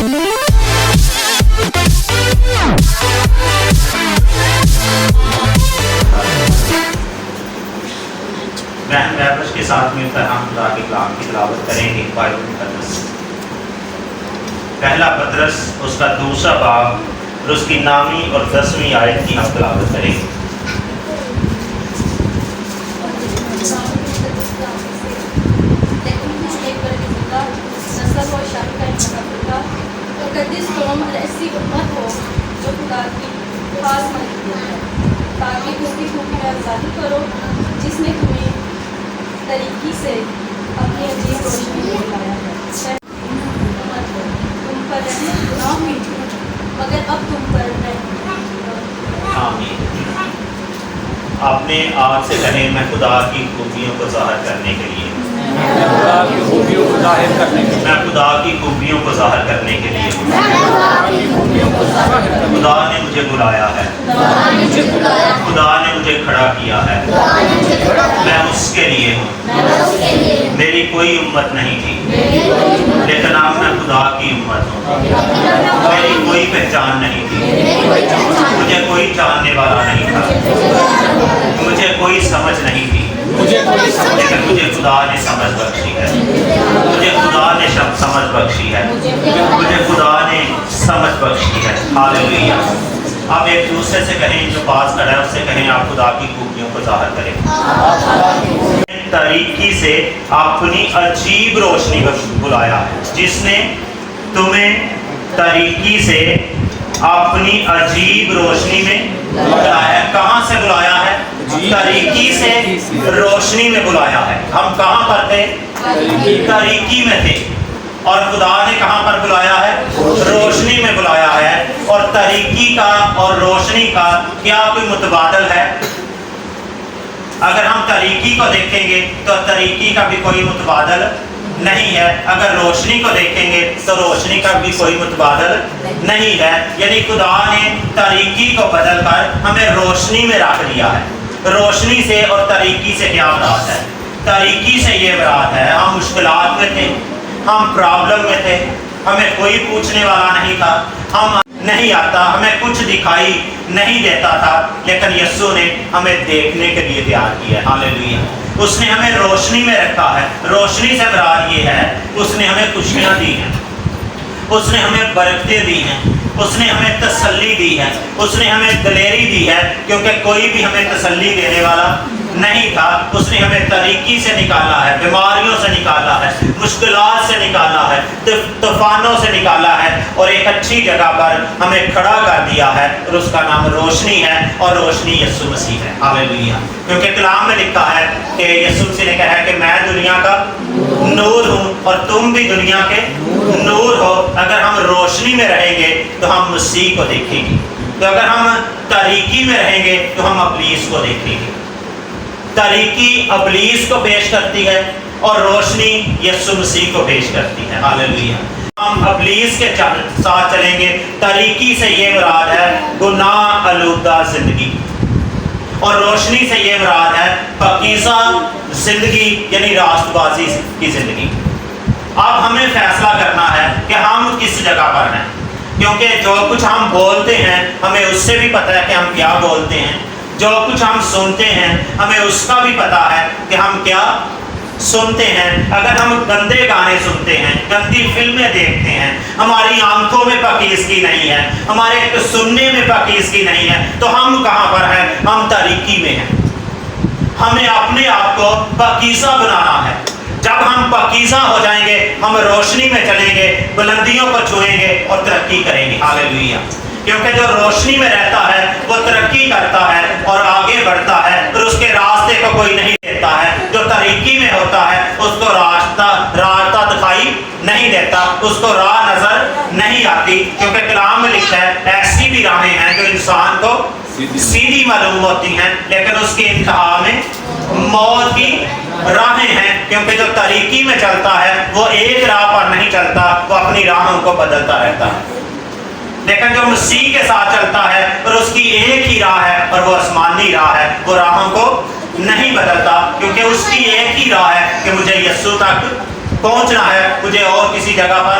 بہن بہبش کے ساتھ مل کر ہم خدا کے کلام کی تلاوت کریں گے بائبل مقدس پہلا پطرس اس کا دوسرا باب اور اس کی 9ویں اور 10ویں آیت کی ہم تلاوت کریں گے۔ مقدس قوم اور ایسی امت ہو جو خدا کی خاص مخلوق ہے، تاکہ اس کی خوبیاں ظاہر کرو جس نے تمہیں طریقی سے اپنی عجیب روشنی میں لایا ہے۔ تم پر رحمت گناہ ہوئی تھی مگر اب تم پر رحمت۔ آمین۔ آپ نے آپ سے کہیں میں خدا کی خوبیوں کو ظاہر کرنے کے لیے میں خدا کی خوبیوں کو ظاہر کرنے کے لیے میں خدا کی خوبیوں کو ظاہر کرنے کے لیے خدا نے مجھے بلایا ہے، خدا نے مجھے کھڑا کیا ہے، میں اس کے لیے ہوں۔ میری کوئی امت نہیں تھی لیکن اب میں خدا کی امت ہوں۔ میری کوئی پہچان نہیں تھی، مجھے کوئی جاننے والا نہیں تھا، مجھے کوئی سمجھ نہیں تھی، لیکن مجھے خدا نے سمجھ بخشی ہے، مجھے خدا نے سمجھ بخشی ہے، مجھے خدا نے سمجھ بخشی ہے۔ ہاللیلویہ۔ آپ ایک دوسرے سے کہیں، جو پاس کھڑا ہے اس سے کہیں آپ خدا کی خوبیوں کو ظاہر کریں۔ طریقی سے اپنی عجیب روشنی کو بلایا ہے، جس نے تمہیں طریقی سے اپنی عجیب روشنی میں بلایا ہے۔ کہاں سے بلایا ہے؟ طریقی سے روشنی میں بلایا ہے۔ ہم کہاں پر تھے؟ طریقی میں تھے، اور خدا نے کہاں پر بلایا ہے؟ روشنی میں بلایا ہے۔ اور طریقی کا اور روشنی کا کیا کوئی متبادل ہے؟ اگر ہم طریقی کو دیکھیں گے تو طریقی کا بھی کوئی متبادل نہیں ہے، اگر روشنی کو دیکھیں گے تو روشنی کا بھی کوئی متبادل نہیں ہے۔ یعنی خدا نے طریقی کو بدل کر ہمیں روشنی میں رکھ دیا ہے۔ روشنی سے اور طریقی سے کیا مراد ہے؟ طریقی سے یہ مراد ہے ہم مشکلات میں تھے، ہم پرابلم میں تھے، ہمیں کوئی پوچھنے والا نہیں تھا، ہم نہیں آتا، ہمیں کچھ دکھائی نہیں دیتا تھا، لیکن یسوع نے ہمیں دیکھنے کے لیے تیار کیا ہے۔ ہاللیلویہ۔ اس نے ہمیں روشنی میں رکھا ہے۔ روشنی سے مراد یہ ہے اس نے ہمیں خوشیاں دی ہیں، اس نے ہمیں برکتیں دی ہیں، اس نے ہمیں تسلی دی ہے، اس نے ہمیں دلیری دی ہے، کیونکہ کوئی بھی ہمیں تسلی دینے والا نہیں تھا۔ اس نے ہمیں طریقی سے نکالا ہے، بیماریوں سے نکالا ہے، مشکلات سے نکالا ہے، طوفانوں سے نکالا ہے، اور ایک اچھی جگہ پر ہمیں کھڑا کر دیا ہے، اور اس کا نام روشنی ہے، اور روشنی یسوع مسیح ہے۔ ہاللیلویہ۔ کیونکہ کلام میں لکھا ہے کہ یسوع مسیح نے کہا ہے کہ میں دنیا کا نور ہوں اور تم بھی دنیا کے نور ہو۔ اگر ہم روشنی میں رہیں گے تو ہم مسیح کو دیکھیں گے، تو اگر ہم طریقی میں رہیں گے تو ہم ابلیس کو دیکھیں گے۔ طریقی ابلیس کو پیش کرتی ہے اور روشنی یسوع مسیح کو پیش کرتی ہے۔ ہاللیلویہ۔ ہم ابلیس کے ساتھ چلیں گے۔ طریقی سے یہ مراد ہے گناہ آلودہ زندگی، اور روشنی سے یہ مراد ہے پاکیزہ زندگی، یعنی راست بازی کی زندگی۔ اب ہمیں فیصلہ کرنا ہے کہ ہم کس جگہ پر ہیں، کیونکہ جو کچھ ہم بولتے ہیں ہمیں اس سے بھی پتہ ہے کہ ہم کیا بولتے ہیں، جو کچھ ہم سنتے ہیں ہمیں اس کا بھی پتہ ہے کہ ہم کیا سنتے ہیں۔ اگر ہم گندے گانے سنتے ہیں، گندی فلمیں دیکھتے ہیں، ہماری آنکھوں میں پاکیزگی نہیں ہے، ہمارے سننے میں پاکیزگی نہیں ہے، تو ہم کہاں پر ہیں؟ ہم طریقی میں ہیں۔ ہمیں اپنے آپ کو پاکیزہ بنانا ہے۔ جب ہم پاکیزہ ہو جائیں گے ہم روشنی میں چلیں گے، بلندیوں کو چھوئیں گے اور ترقی کریں گے۔ ہاللیلویہ۔ کیونکہ جو روشنی میں رہتا ہے وہ ترقی کرتا ہے اور آگے بڑھتا ہے، اور اس کے راستے کو کوئی نہیں دیتا ہے۔ جو طریقی میں ہوتا ہے اس کو راستہ دکھائی نہیں دیتا، اس کو راہ نظر نہیں آتی، کیونکہ کلام میں لکھا ہے ایسی بھی راہیں ہیں جو انسان کو سیدھی معلوم ہوتی ہیں، لیکن اس کی انتہا میں موت کی راہیں ہیں۔ کیونکہ جو طریقی میں چلتا ہے وہ ایک راہ پر نہیں چلتا، وہ اپنی راہوں کو بدلتا رہتا ہے، لیکن جو مسیح کے ساتھ چلتا ہے اور اس کی ایک ہی راہ ہے اور وہ آسمانی راہ ہے، وہ راہوں کو نہیں بدلتا، کیونکہ اس کی ایک ہی راہ ہے کہ مجھے یسوع تک پہنچنا ہے، مجھے اور کسی جگہ پر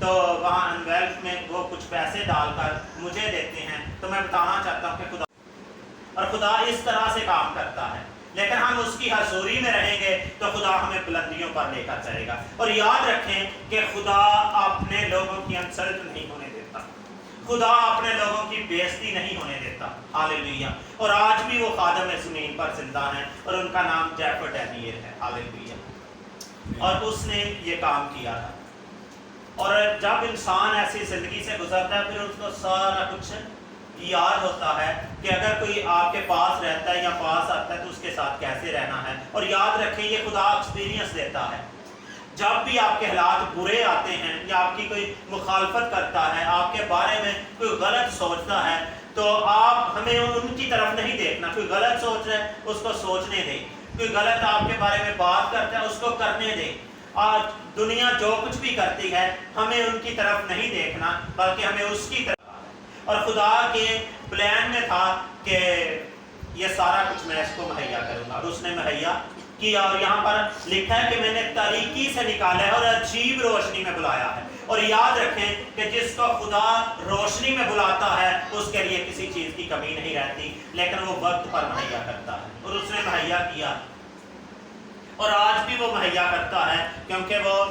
تو وہاں انویلپ میں وہ کچھ پیسے ڈال کر مجھے دیتے ہیں، تو میں بتانا چاہتا ہوں کہ خدا اور خدا اس طرح سے کام کرتا ہے، لیکن ہم اس کی حضوری میں رہیں گے تو خدا ہمیں بلندیوں پر لے کر چلے گا۔ اور یاد رکھیں کہ خدا اپنے لوگوں کی انسلٹ نہیں ہونے دیتا، خدا اپنے لوگوں کی بےزتی نہیں ہونے دیتا۔ ہاللیلویہ۔ اور آج بھی وہ خادم زمین پر زندہ ہیں اور ان کا نام جیفر ڈینیل ہے۔ ہاللیلویہ۔ اور اس نے یہ کام کیا تھا، اور جب انسان ایسی زندگی سے گزرتا ہے پھر اس کو سارا کچھ یاد ہوتا ہے کہ اگر کوئی آپ کے پاس رہتا ہے یا پاس آتا ہے تو اس کے ساتھ کیسے رہنا ہے۔ اور یاد رکھیں یہ خدا ایکسپیرینس دیتا ہے، جب بھی آپ کے حالات برے آتے ہیں یا آپ کی کوئی مخالفت کرتا ہے، آپ کے بارے میں کوئی غلط سوچتا ہے، تو آپ ہمیں ان کی طرف نہیں دیکھنا۔ کوئی غلط سوچ رہا ہے اس کو سوچنے دیں، کوئی غلط آپ کے بارے میں بات کرتا ہے اس کو کرنے دیں۔ آج دنیا جو کچھ بھی کرتی ہے ہمیں ان کی طرف نہیں دیکھنا بلکہ ہمیں اس کی طرف۔ اور خدا کے پلان میں تھا کہ یہ سارا کچھ میں اس کو مہیا کروں گا، اور اس نے مہیا کیا۔ اور یہاں پر لکھا ہے کہ میں نے تاریکی سے نکالا ہے اور عجیب روشنی میں بلایا ہے۔ اور یاد رکھیں کہ جس کو خدا روشنی میں بلاتا ہے اس کے لیے کسی چیز کی کمی نہیں رہتی، لیکن وہ وقت پر مہیا کرتا ہے، اور اس نے مہیا کیا اور آج بھی وہ مہیا کرتا ہے، کیونکہ وہ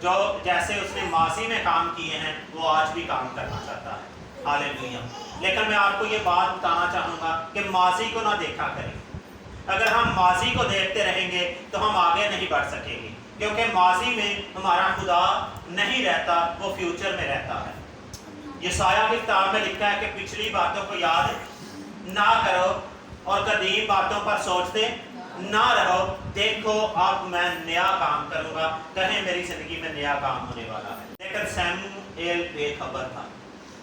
جو جیسے اس نے ماضی میں کام کیے ہیں وہ آج بھی کام کرنا چاہتا ہے۔ ہاللیلویہ۔ لیکن میں آپ کو یہ بات بتانا چاہوں گا کہ ماضی کو نہ دیکھا کریں۔ اگر ہم ماضی کو دیکھتے رہیں گے تو ہم آگے نہیں بڑھ سکیں گے، کیونکہ ماضی میں ہمارا خدا نہیں رہتا، وہ فیوچر میں رہتا ہے۔ یسایہ کی کتاب میں لکھا ہے کہ پچھلی باتوں کو یاد نہ کرو اور قدیم باتوں پر سوچتے نہ رہو، دیکھو اب میں نیا کام کروں گا، کہیں میری زندگی میں نیا کام ہونے والا ہے۔ لیکن سیموئیل بے خبر تھا،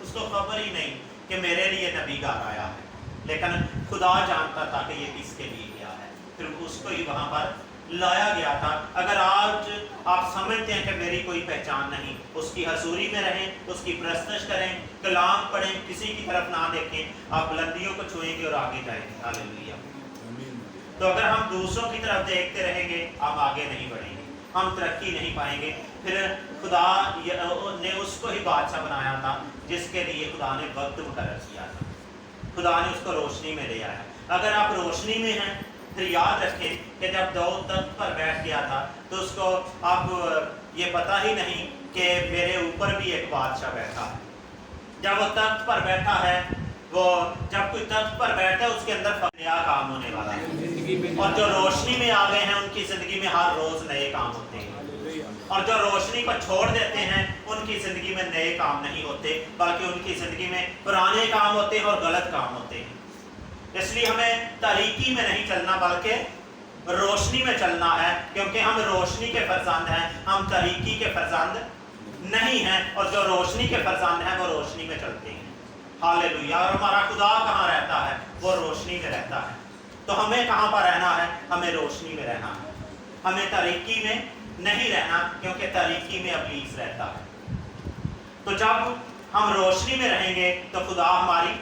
اس کو خبر ہی نہیں کہ میرے لیے نبی گھر آیا ہے، لیکن خدا جانتا تھا کہ یہ کس کے لیے گیا ہے، پھر اس کو ہی وہاں پر لایا گیا تھا۔ اگر آج آپ سمجھتے ہیں کہ میری کوئی پہچان نہیں، اس کی حضوری میں رہیں، اس کی پرستش کریں، کلام پڑھیں، کسی کی طرف نہ دیکھیں، آپ بلندیوں کو چھوئیں گے اور آگے جائیں گے۔ ہاللیلویہ۔ تو اگر ہم دوسروں کی طرف دیکھتے رہیں گے ہم آگے نہیں بڑھیں گے، ہم ترقی نہیں پائیں گے۔ پھر خدا نے اس کو ہی بادشاہ بنایا تھا جس کے لیے خدا نے وقت مقرر کیا تھا، خدا نے اس کو روشنی میں لے آیا۔ اگر آپ روشنی میں ہیں پھر یاد رکھیں کہ جب داؤد تخت پر بیٹھ گیا تھا تو اس کو اب یہ پتہ ہی نہیں کہ میرے اوپر بھی ایک بادشاہ بیٹھا ہے۔ جب وہ تخت پر بیٹھا ہے، وہ جب کوئی تخت پر بیٹھا ہے اس کے اندر نیا کام ہونے والا ہے، اور جو روشنی میں آ گئے ہیں ان کی زندگی میں ہر روز نئے کام ہوتے ہیں، اور جو روشنی کو چھوڑ دیتے ہیں ان کی زندگی میں نئے کام نہیں ہوتے بلکہ ان کی زندگی میں پرانے کام ہوتے ہیں اور غلط کام ہوتے ہیں۔ اس لیے ہمیں تاریکی میں نہیں چلنا بلکہ روشنی میں چلنا ہے، کیونکہ ہم روشنی کے فرزند ہیں، ہم تاریکی کے فرزند نہیں ہیں، اور جو روشنی کے فرزند ہیں وہ روشنی میں چلتے ہیں۔ ہاللیلویہ۔ اور ہمارا خدا کہاں رہتا ہے؟ وہ روشنی میں رہتا ہے۔ تو ہمیں کہاں پر رہنا ہے؟ ہمیں روشنی میں رہنا ہے، ہمیں تاریکی میں نہیں رہنا، کیونکہ تاریکی میں ابلیس رہتا ہے۔ تو جب ہم روشنی میں رہیں گے تو خدا ہماری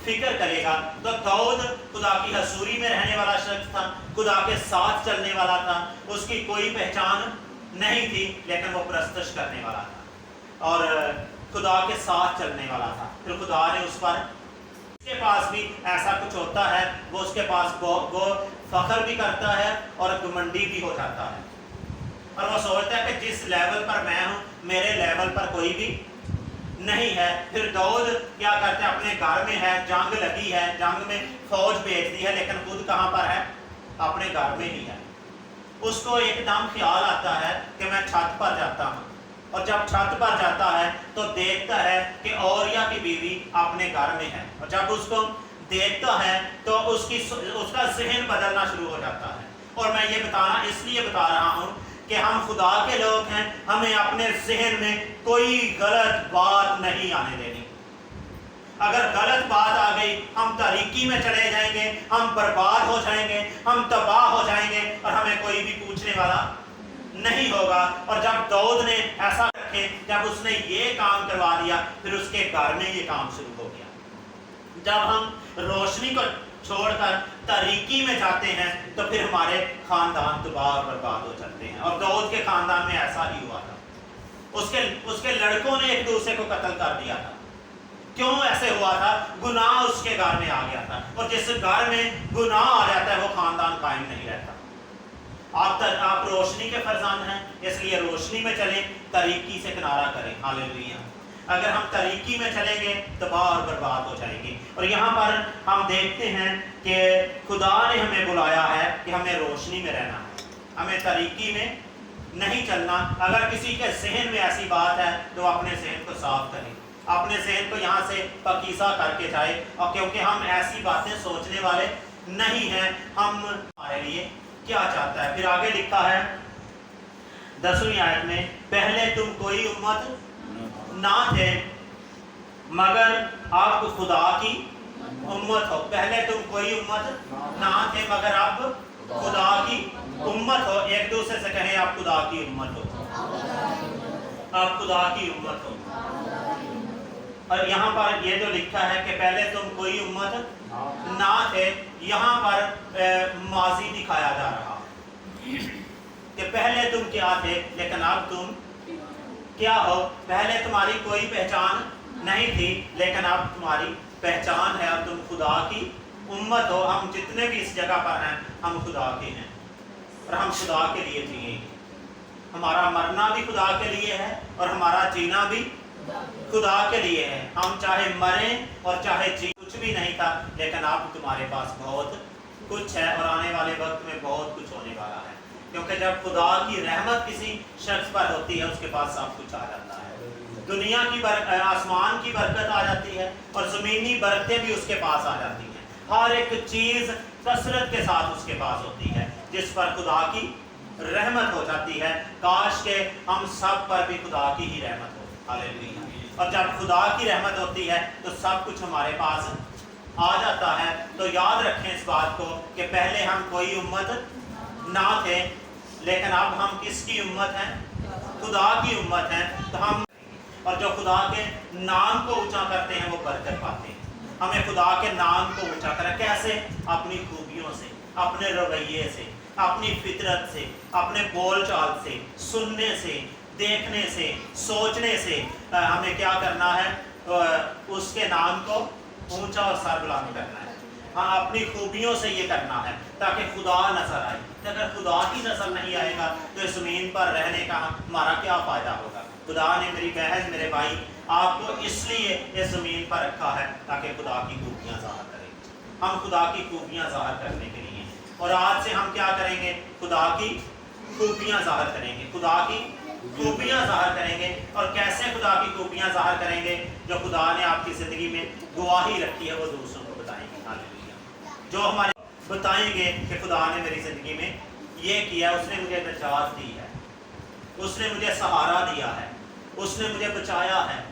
فکر کرے گا۔ تو داؤد خدا کی حضوری میں رہنے والا شخص تھا، خدا کے ساتھ چلنے والا تھا، اس کی کوئی پہچان نہیں تھی لیکن وہ پرستش کرنے والا تھا اور خدا کے ساتھ چلنے والا تھا۔ پھر خدا نے اس پر، اس کے پاس بھی ایسا کچھ ہوتا ہے، وہ اس کے پاس وہ فخر بھی کرتا ہے اور گھمنڈی بھی ہو جاتا ہے، اور وہ سوچتا ہے کہ جس لیول پر میں ہوں میرے لیول پر کوئی بھی نہیں ہے۔ پھر داؤد کیا کرتے ہیں؟ اپنے گھر میں ہے، جنگ لگی ہے، جنگ میں فوج بھیج دی ہے، لیکن خود کہاں پر ہے؟ اپنے گھر میں ہی ہے۔ اس کو ایک دم خیال آتا ہے کہ میں چھت پر جاتا ہوں، اور جب چھت پر جاتا ہے تو دیکھتا ہے کہ اوریا کی بیوی اپنے گھر میں ہے، اور جب اس کو دیکھتا ہے تو اس کا ذہن بدلنا شروع ہو جاتا ہے۔ اور میں یہ اس لیے بتا رہا ہوں کہ ہم خدا کے لوگ ہیں، ہمیں اپنے ذہن میں کوئی غلط بات نہیں آنے دینی۔ اگر غلط بات آ گئی ہم تاریکی میں چلے جائیں گے، ہم برباد ہو جائیں گے، ہم تباہ ہو جائیں گے، اور ہمیں کوئی بھی پوچھنے والا نہیں ہوگا۔ اور جب داؤد نے ایسا رکھے، جب اس نے یہ کام کروا دیا پھر اس کے گھر میں یہ کام شروع ہو گیا۔ جب ہم روشنی کو چھوڑ کر تاریکی میں جاتے ہیں تو پھر ہمارے خاندان تباہ اور برباد ہو جاتے ہیں، اور داؤد کے خاندان میں ایسا ہی ہوا تھا۔ اس کے لڑکوں نے ایک دوسرے کو قتل کر دیا تھا. کیوں ایسے ہوا تھا؟ گناہ اس کے گھر میں آ گیا تھا، اور جس گھر میں گناہ آ جاتا ہے وہ خاندان قائم نہیں رہتا. آپ روشنی کے فرزند ہیں، اس لیے روشنی میں چلیں، طریقی سے کنارہ کریں. ہاللیلویہ. اگر ہم طریقی میں چلیں گے تباہ اور برباد ہو جائیں گے. اور یہاں پر ہم دیکھتے ہیں کہ خدا نے ہمیں بلایا ہے کہ ہمیں روشنی میں رہنا ہے، ہمیں طریقی میں نہیں چلنا. اگر کسی کے ذہن میں ایسی بات ہے تو اپنے ذہن کو صاف کریں، اپنے ذہن کو یہاں سے پاکیزہ کر کے جائے. اور کیونکہ ہم ایسی باتیں سوچنے والے نہیں ہیں. ہم ہمارے لیے کیا چاہتا ہے. پھر آگے لکھا ہے 10ویں آیت میں، پہلے تم کوئی امت نہ تھے مگر اب خدا کی امت ہو. پہلے تم کوئی امت نہ تھے مگر اب خدا کی امت ہو. ایک دوسرے سے کہیں آپ خدا کی امت ہو، آپ خدا کی امت ہو. اور یہاں پر یہ جو لکھا ہے کہ پہلے تم کوئی امت نہ تھے، یہاں پر ماضی دکھایا جا رہا کہ پہلے تم کیا تھے لیکن اب تم کیا ہو. پہلے تمہاری کوئی پہچان نہیں تھی لیکن اب تمہاری پہچان ہے، اب تم خدا کی امت ہو. ہم جتنے بھی اس جگہ پر ہیں ہم خدا کے ہیں، اور ہم خدا کے لیے جیئیں گے. ہمارا مرنا بھی خدا کے لیے ہے اور ہمارا جینا بھی خدا کے لیے ہے. ہم چاہے مریں اور چاہے جی، کچھ بھی نہیں تھا لیکن اب تمہارے پاس بہت کچھ ہے، اور آنے والے وقت میں بہت کچھ ہونے والا ہے. کیونکہ جب خدا کی رحمت کسی شخص پر ہوتی ہے اس کے پاس سب کچھ آ جاتا ہے. دنیا کی آسمان کی برکت آ جاتی ہے اور زمینی برکتیں بھی اس کے پاس آ جاتی ہیں. ہر ایک چیز کثرت کے ساتھ اس کے پاس ہوتی ہے جس پر خدا کی رحمت ہو جاتی ہے. کاش کہ ہم سب پر بھی خدا کی ہی رحمت ہو. ہاللیلویہ. اور جب خدا کی رحمت ہوتی ہے تو سب کچھ ہمارے پاس آ جاتا ہے. تو یاد رکھیں اس بات کو کہ پہلے ہم کوئی امت نہ تھے لیکن اب ہم کس کی امت ہیں؟ خدا کی امت ہیں. تو ہم اور جو خدا کے نام کو اونچا کرتے ہیں وہ برکت پاتے ہیں. ہمیں خدا کے نام کو اونچا کریں. کیسے؟ اپنی خوبیوں سے، اپنے رویے سے، اپنی فطرت سے، اپنے بول چال سے، سننے سے، دیکھنے سے، سوچنے سے. ہمیں کیا کرنا ہے؟ اس کے نام کو اونچا اور سربلند کرنا ہے. ہاں، اپنی خوبیوں سے یہ کرنا ہے تاکہ خدا نظر آئے. اگر خدا کی نظر نہیں آئے گا تو اس زمین پر رہنے کا ہمارا کیا فائدہ ہوگا؟ خدا نے میری بہن، میرے بھائی، آپ کو اس لیے اس زمین پر رکھا ہے تاکہ خدا کی خوبیاں ظاہر کریں. ہم خدا کی خوبیاں ظاہر کرنے کے لیے، اور آج سے ہم کیا کریں گے؟ خدا کی خوبیاں ظاہر کریں گے. خدا کی خوبیاں ظاہر کریں گے. اور کیسے خدا کی خوبیاں ظاہر کریں گے؟ جو خدا نے آپ کی زندگی میں گواہی رکھی ہے وہ دوسروں کو بتائیں گے. ہاللیلویہ. جو ہمارے بتائیں گے کہ خدا نے میری زندگی میں یہ کیا، اس نے مجھے نجات دی ہے، اس نے مجھے سہارا دیا ہے، اس نے مجھے بچایا ہے.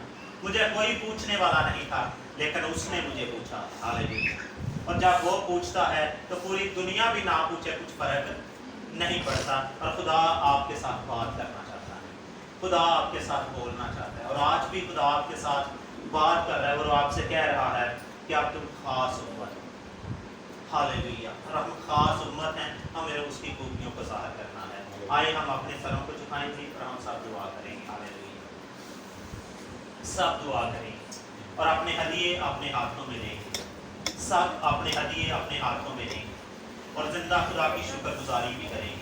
مجھے کوئی پوچھنے والا نہیں تھا لیکن اس نے مجھے پوچھا. ہاللیلویہ. اور جب وہ پوچھتا ہے تو پوری دنیا بھی نہ پوچھے کچھ فرق نہیں پڑتا. اور خدا آپ کے ساتھ بات کرنا چاہتا ہے، خدا آپ کے ساتھ بولنا چاہتا ہے. اور آج بھی خدا آپ کے ساتھ بات کر رہا ہے اور آپ سے کہہ رہا ہے کہ اب تم خاص امت ہو. ہاللیلویہ. اور ہم خاص امت ہیں، ہمیں اس کی خوبیوں کو ظاہر کرنا ہے. آئے ہم اپنے سروں کو جھکائیں گے اور ہم سب دعا کریں گے. ہاللیلویہ. سب دعا کریں گے اور اپنے ہدیے اپنے ہاتھوں میں لیں گے. سب اپنے ہدیے اپنے ہاتھوں میں لیں گے اور زندہ خدا کی شکر گزاری بھی کریں گے.